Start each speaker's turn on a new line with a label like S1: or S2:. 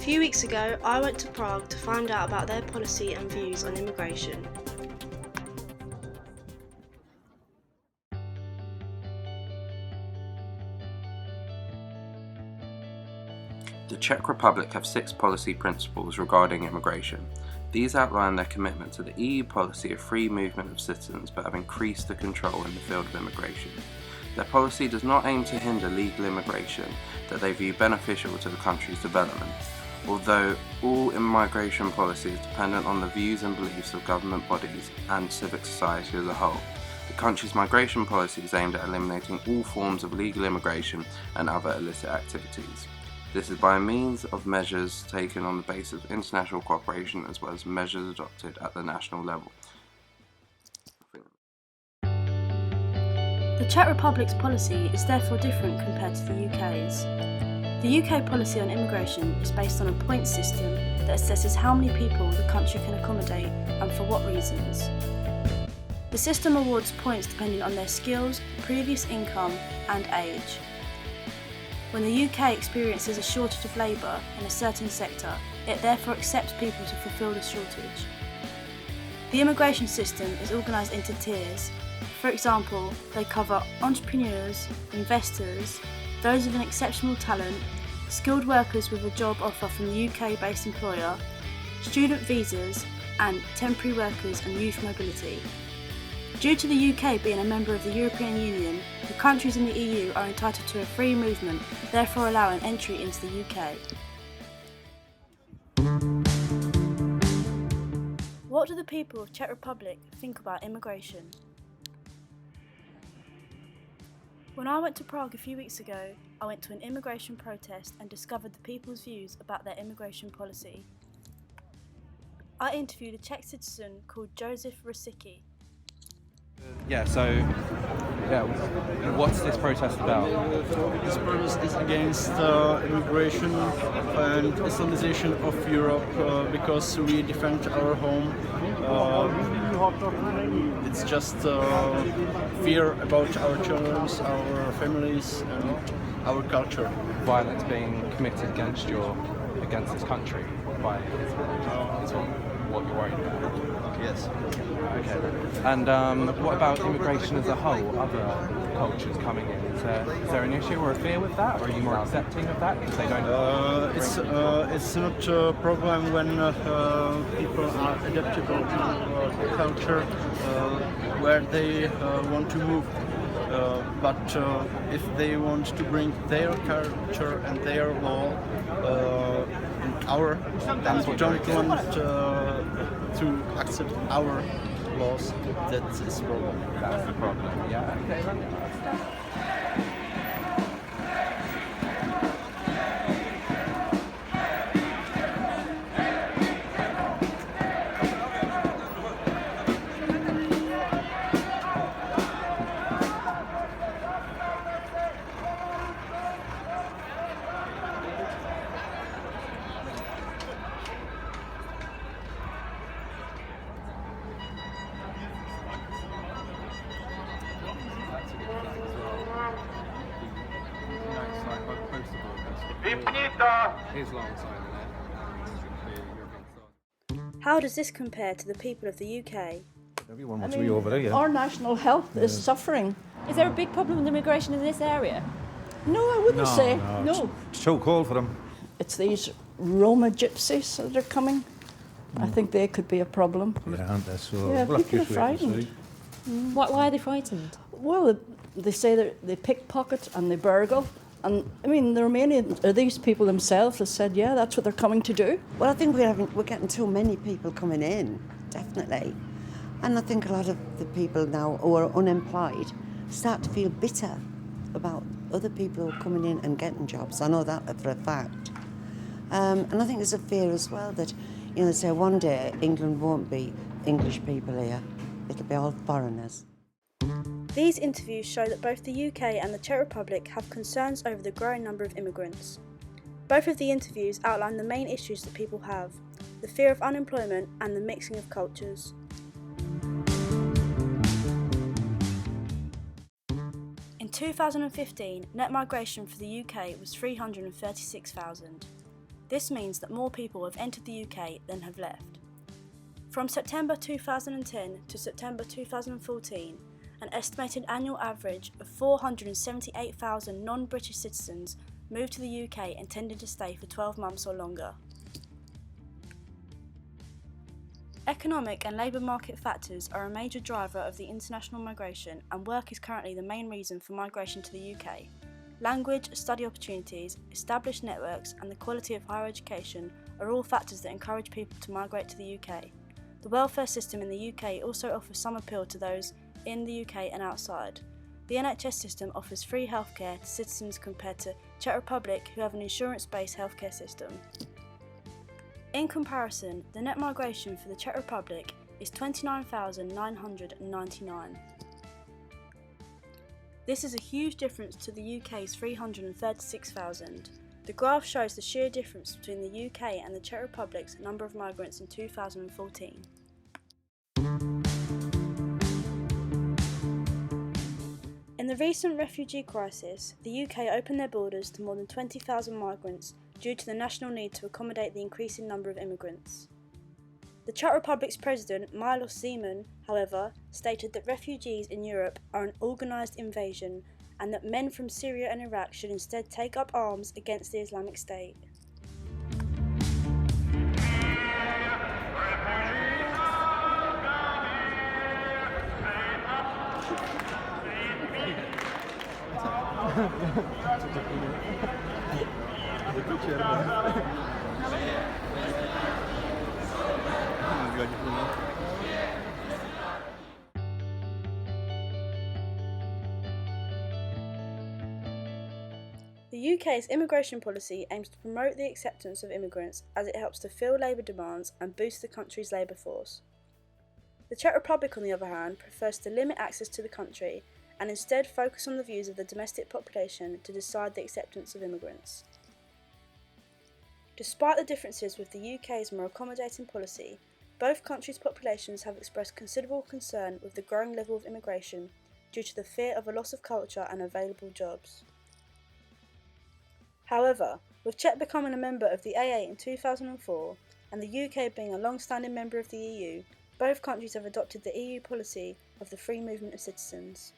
S1: few weeks ago, I went to Prague to find out about their policy and views on immigration.
S2: The Czech Republic have 6 policy principles regarding immigration. These outline their commitment to the EU policy of free movement of citizens but have increased the control in the field of immigration. Their policy does not aim to hinder legal immigration that they view beneficial to the country's development, although all immigration policy is dependent on the views and beliefs of government bodies and civic society as a whole. The country's migration policy is aimed at eliminating all forms of illegal immigration and other illicit activities. This is by means of measures taken on the basis of international cooperation as well as measures adopted at the national level.
S1: The Czech Republic's policy is therefore different compared to the UK's. The UK policy on immigration is based on a points system that assesses how many people the country can accommodate and for what reasons. The system awards points depending on their skills, previous income and age. When the UK experiences a shortage of labour in a certain sector, it therefore accepts people to fulfil the shortage. The immigration system is organised into tiers. For example, they cover entrepreneurs, investors, those with an exceptional talent, skilled workers with a job offer from the UK-based employer, student visas, and temporary workers and youth mobility. Due to the UK being a member of the European Union, the countries in the EU are entitled to a free movement, therefore allowing entry into the UK. What do the people of Czech Republic think about immigration? When I went to Prague a few weeks ago, I went to an immigration protest and discovered the people's views about their immigration policy. I interviewed a Czech citizen called Josef Rosicki.
S3: What's this protest about?
S4: This protest is against immigration and Islamization of Europe because we defend our home. It's just fear about our children, our families, and our culture.
S3: Violence being committed against this country by is what you're worried about?
S4: Yes.
S3: Okay. And what about immigration as a whole? Other cultures coming in? Is there an issue or a fear with that, or are you more accepting of that because they don't?
S4: It's not a problem when people are adaptable to culture where they want to move. But if they want to bring their culture and their law in our, and we don't want to accept our laws, that's the problem.
S3: That's the problem. Yeah. Okay.
S1: How does this compare to the people of the UK?
S5: Everyone wants to be over here.
S6: Our national health is suffering.
S7: Is there a big problem with immigration in this area?
S6: No, I wouldn't say.
S5: No. It's too cold for them.
S6: It's these Roma gypsies that are coming. I think they could be a problem.
S5: Yeah, aren't they? So
S6: Yeah,
S5: we'll have to
S6: people are
S5: just wait and
S6: frightened.
S5: see.
S7: Why are they frightened?
S6: Well, they say that they pickpocket and they burgle. And I mean, the Romanians, are these people themselves have said, yeah, that's what they're coming to do.
S8: Well, I think we're getting too many people coming in, definitely. And I think a lot of the people now who are unemployed start to feel bitter about other people who are coming in and getting jobs. I know that for a fact. And I think there's a fear as well that, you know, say one day England won't be English people here. It'll be all foreigners.
S1: These interviews show that both the UK and the Czech Republic have concerns over the growing number of immigrants. Both of the interviews outline the main issues that people have, the fear of unemployment and the mixing of cultures. In 2015, net migration for the UK was 336,000. This means that more people have entered the UK than have left. From September 2010 to September 2014, an estimated annual average of 478,000 non-British citizens moved to the UK intending to stay for 12 months or longer. Economic and labour market factors are a major driver of the international migration, and work is currently the main reason for migration to the UK. Language, study opportunities, established networks and the quality of higher education are all factors that encourage people to migrate to the UK. The welfare system in the UK also offers some appeal to those in the UK and outside. The NHS system offers free healthcare to citizens compared to Czech Republic, who have an insurance-based healthcare system. In comparison, the net migration for the Czech Republic is 29,999. This is a huge difference to the UK's 336,000. The graph shows the sheer difference between the UK and the Czech Republic's number of migrants in 2014. In the recent refugee crisis, the UK opened their borders to more than 20,000 migrants due to the national need to accommodate the increasing number of immigrants. The Czech Republic's President, Milos Zeman, however, stated that refugees in Europe are an organised invasion and that men from Syria and Iraq should instead take up arms against the Islamic State. The UK's immigration policy aims to promote the acceptance of immigrants as it helps to fill labour demands and boost the country's labour force. The Czech Republic, on the other hand, prefers to limit access to the country and instead focus on the views of the domestic population to decide the acceptance of immigrants. Despite the differences with the UK's more accommodating policy, both countries' populations have expressed considerable concern with the growing level of immigration due to the fear of a loss of culture and available jobs. However, with Czech becoming a member of the AA in 2004 and the UK being a long-standing member of the EU, both countries have adopted the EU policy of the free movement of citizens.